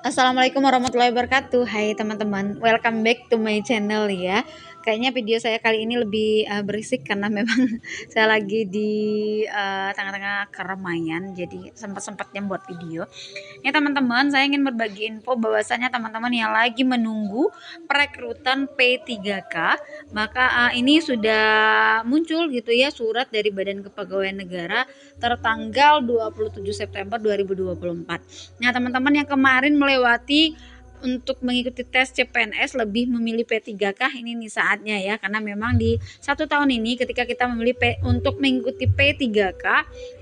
Assalamualaikum warahmatullahi wabarakatuh. Hai teman-teman, welcome back to my channel ya. Kayaknya video saya kali ini lebih berisik karena memang saya lagi di tengah-tengah keramaian, jadi sempat-sempatnya buat video. Ya teman-teman, saya ingin berbagi info bahwasanya teman-teman yang lagi menunggu perekrutan P3K, maka ini sudah muncul gitu ya surat dari Badan Kepegawaian Negara tertanggal 27 September 2024. Nah, teman-teman yang kemarin melewati untuk mengikuti tes CPNS lebih memilih P3K, ini nih saatnya ya, karena memang di 1 tahun ini ketika kita memilih untuk mengikuti P3K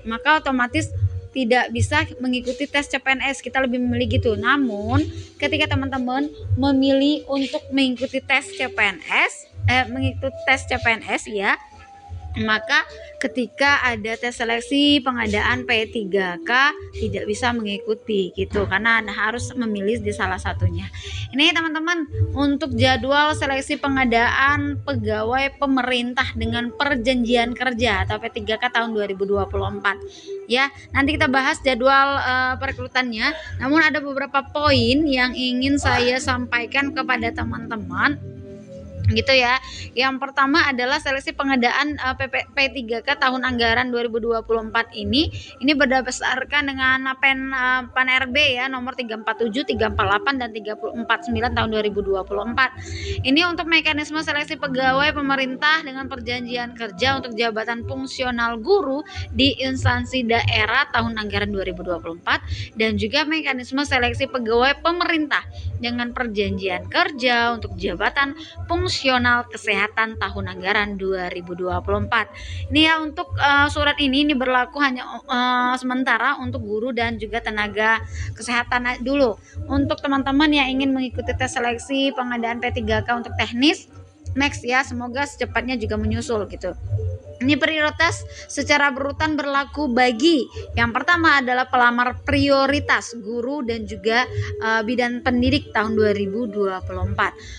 maka otomatis tidak bisa mengikuti tes CPNS, kita lebih memilih gitu. Namun ketika teman-teman memilih untuk mengikuti tes CPNS mengikuti tes CPNS ya, maka ketika ada tes seleksi pengadaan P3K tidak bisa mengikuti gitu, karena Anda harus memilih di salah satunya. Ini teman-teman untuk jadwal seleksi pengadaan pegawai pemerintah dengan perjanjian kerja atau P3K tahun 2024 ya. Nanti kita bahas jadwal perekrutannya, namun ada beberapa poin yang ingin saya sampaikan kepada teman-teman gitu ya. Yang pertama adalah seleksi pengadaan P3K tahun anggaran 2024 ini berdasarkan dengan PAN RB ya nomor 347, 348 dan 349 tahun 2024. Ini untuk mekanisme seleksi pegawai pemerintah dengan perjanjian kerja untuk jabatan fungsional guru di instansi daerah tahun anggaran 2024, dan juga mekanisme seleksi pegawai pemerintah dengan perjanjian kerja untuk jabatan fungsional kesehatan tahun anggaran 2024. Ini ya untuk surat ini berlaku hanya sementara untuk guru dan juga tenaga kesehatan dulu. Untuk teman-teman yang ingin mengikuti tes seleksi pengadaan P3K untuk teknis, next ya, semoga secepatnya juga menyusul gitu. Ini prioritas secara berurutan berlaku bagi yang pertama adalah pelamar prioritas guru dan juga bidan pendidik tahun 2024.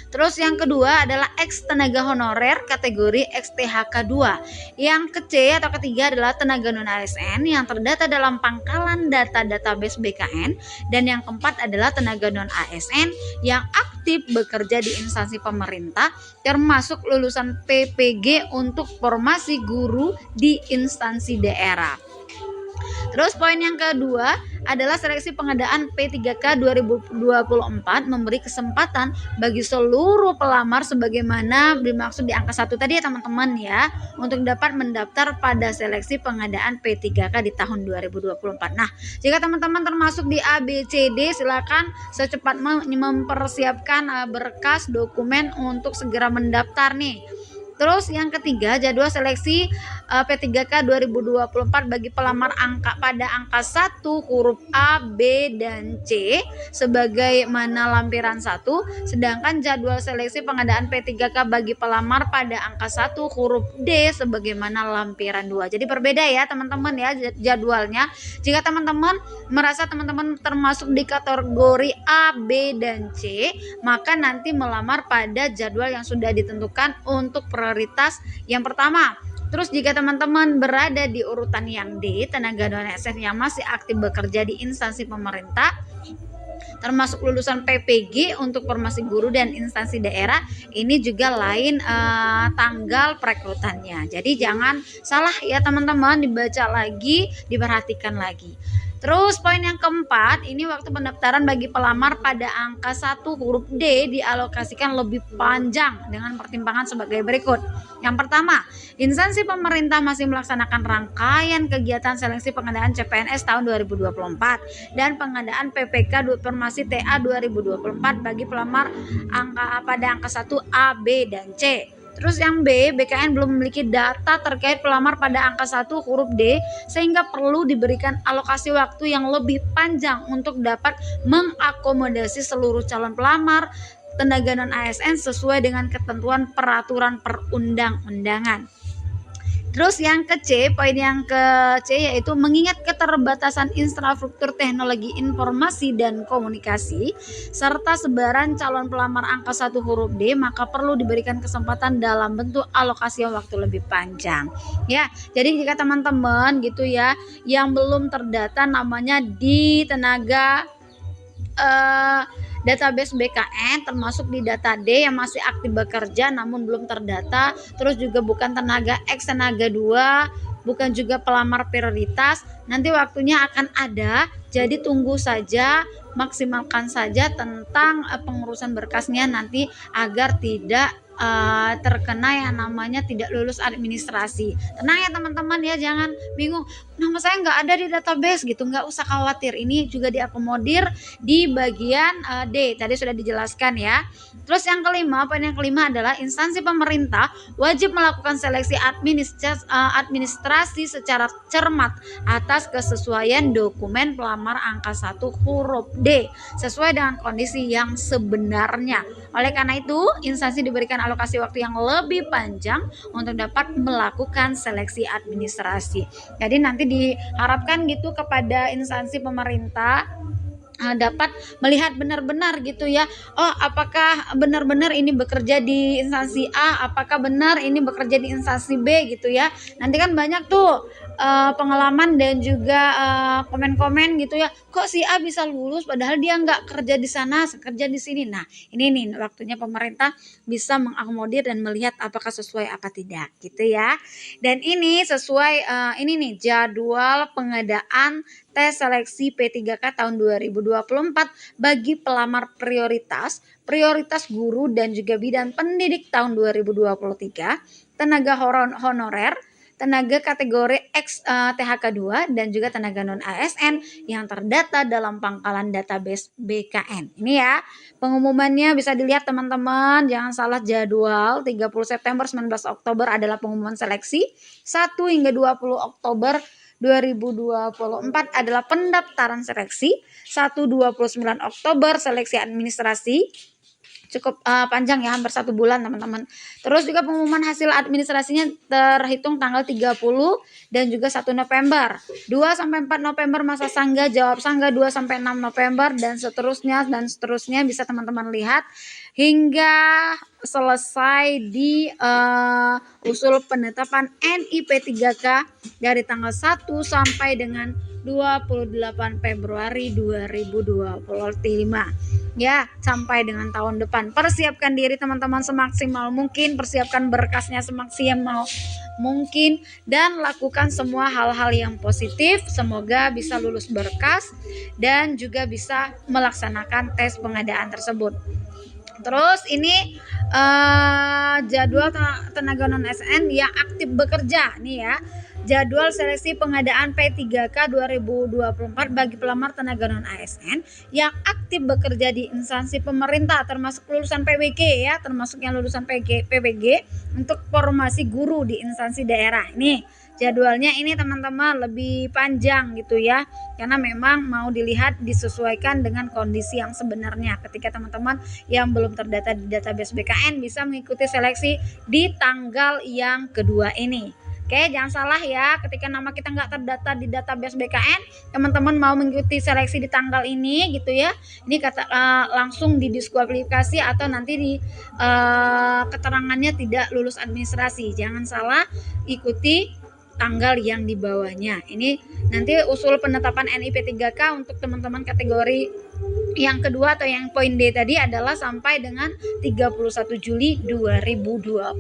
Terus yang kedua adalah ex tenaga honorer kategori XTHK 2. Yang C atau ketiga adalah tenaga non ASN yang terdata dalam pangkalan data database BKN, dan yang keempat adalah tenaga non ASN yang aktif bekerja di instansi pemerintah termasuk lulusan PPG untuk formasi guru di instansi daerah. Terus poin yang kedua adalah seleksi pengadaan P3K 2024 memberi kesempatan bagi seluruh pelamar sebagaimana dimaksud di angka 1 tadi ya teman-teman ya, untuk dapat mendaftar pada seleksi pengadaan P3K di tahun 2024. Nah, jika teman-teman termasuk di ABCD, silakan secepat mempersiapkan berkas dokumen untuk segera mendaftar nih. Terus yang ketiga, jadwal seleksi P3K 2024 bagi pelamar pada angka 1 huruf A, B, dan C sebagaimana lampiran 1, sedangkan jadwal seleksi pengadaan P3K bagi pelamar pada angka 1 huruf D sebagaimana lampiran 2. Jadi berbeda ya teman-teman ya jadwalnya. Jika teman-teman merasa teman-teman termasuk di kategori A, B, dan C, maka nanti melamar pada jadwal yang sudah ditentukan untuk prioritas yang pertama. Terus jika teman-teman berada di urutan yang D, tenaga non ASN yang masih aktif bekerja di instansi pemerintah termasuk lulusan PPG untuk formasi guru dan instansi daerah, ini juga lain tanggal perekrutannya. Jadi jangan salah ya teman-teman, dibaca lagi, diperhatikan lagi. Terus poin yang keempat, ini waktu pendaftaran bagi pelamar pada angka 1 huruf D dialokasikan lebih panjang dengan pertimbangan sebagai berikut. Yang pertama, instansi pemerintah masih melaksanakan rangkaian kegiatan seleksi pengadaan CPNS tahun 2024 dan pengadaan PPK formasi TA 2024 bagi pelamar pada angka 1 A, B, dan C. Terus yang B, BKN belum memiliki data terkait pelamar pada angka 1 huruf D sehingga perlu diberikan alokasi waktu yang lebih panjang untuk dapat mengakomodasi seluruh calon pelamar tenaga non ASN sesuai dengan ketentuan peraturan perundang-undangan. Terus yang ke C, poin yang ke C yaitu mengingat keterbatasan infrastruktur teknologi informasi dan komunikasi serta sebaran calon pelamar angka 1 huruf D, maka perlu diberikan kesempatan dalam bentuk alokasi waktu lebih panjang. Ya, jadi jika teman-teman gitu ya yang belum terdata namanya di tenaga database BKN, termasuk di data D yang masih aktif bekerja namun belum terdata, terus juga bukan tenaga X, tenaga 2, bukan juga pelamar prioritas. Nanti waktunya akan ada, jadi tunggu saja, maksimalkan saja tentang pengurusan berkasnya nanti agar tidak terkena yang namanya tidak lulus administrasi. Tenang ya teman-teman ya, jangan bingung, nama saya nggak ada di database gitu, nggak usah khawatir, ini juga diakomodir di bagian D, tadi sudah dijelaskan ya. Terus yang kelima, poin yang kelima adalah instansi pemerintah wajib melakukan seleksi administrasi secara cermat atas kesesuaian dokumen pelamar angka 1 huruf D sesuai dengan kondisi yang sebenarnya. Oleh karena itu, instansi diberikan alokasi waktu yang lebih panjang untuk dapat melakukan seleksi administrasi. Jadi nanti diharapkan gitu kepada instansi pemerintah dapat melihat benar-benar gitu ya, oh apakah benar-benar ini bekerja di instansi A, apakah benar ini bekerja di instansi B gitu ya. Nanti kan banyak tuh pengalaman dan juga komen-komen gitu ya, kok si A bisa lulus padahal dia nggak kerja di sana, kerja di sini. Nah ini nih waktunya pemerintah bisa mengakomodir dan melihat apakah sesuai apa tidak gitu ya. Dan ini sesuai ini nih jadwal pengadaan tes seleksi P3K tahun 2024 bagi pelamar prioritas guru dan juga bidang pendidik tahun 2023, tenaga honorer, tenaga kategori X THK 2 dan juga tenaga non ASN yang terdata dalam pangkalan database BKN. Ini ya, pengumumannya bisa dilihat teman-teman, jangan salah jadwal. 30 September 19 Oktober adalah pengumuman seleksi, 1 hingga 20 Oktober 2024 adalah pendaftaran seleksi, 1-29 Oktober seleksi administrasi. Cukup panjang ya, hampir 1 bulan teman-teman. Terus juga pengumuman hasil administrasinya terhitung tanggal 30 dan juga 1 November. 2-4 November masa sanggah, jawab sanggah 2-6 November dan seterusnya bisa teman-teman lihat hingga selesai di usul penetapan NIP 3K dari tanggal 1 sampai dengan 28 Februari 2025 ya, sampai dengan tahun depan. Persiapkan diri teman-teman semaksimal mungkin, persiapkan berkasnya semaksimal mungkin, dan lakukan semua hal-hal yang positif. Semoga bisa lulus berkas dan juga bisa melaksanakan tes pengadaan tersebut. Terus ini jadwal tenaga non ASN yang aktif bekerja nih ya. Jadwal seleksi pengadaan P3K 2024 bagi pelamar tenaga non ASN yang aktif bekerja di instansi pemerintah termasuk lulusan PBG ya, termasuk yang lulusan PBG untuk formasi guru di instansi daerah. Nih jadwalnya ini teman-teman lebih panjang gitu ya, karena memang mau dilihat disesuaikan dengan kondisi yang sebenarnya. Ketika teman-teman yang belum terdata di database BKN bisa mengikuti seleksi di tanggal yang kedua ini. Oke, jangan salah ya, ketika nama kita nggak terdata di database BKN, teman-teman mau mengikuti seleksi di tanggal ini gitu ya, ini langsung didiskualifikasi atau nanti di keterangannya tidak lulus administrasi. Jangan salah, ikuti tanggal yang di bawahnya. Ini nanti usul penetapan NIP 3K untuk teman-teman kategori yang kedua atau yang poin D tadi adalah sampai dengan 31 Juli 2025.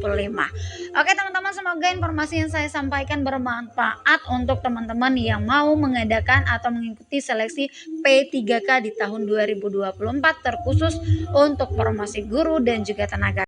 Oke teman-teman, semoga informasi yang saya sampaikan bermanfaat untuk teman-teman yang mau mengadakan atau mengikuti seleksi P3K di tahun 2024 terkhusus untuk formasi guru dan juga tenaga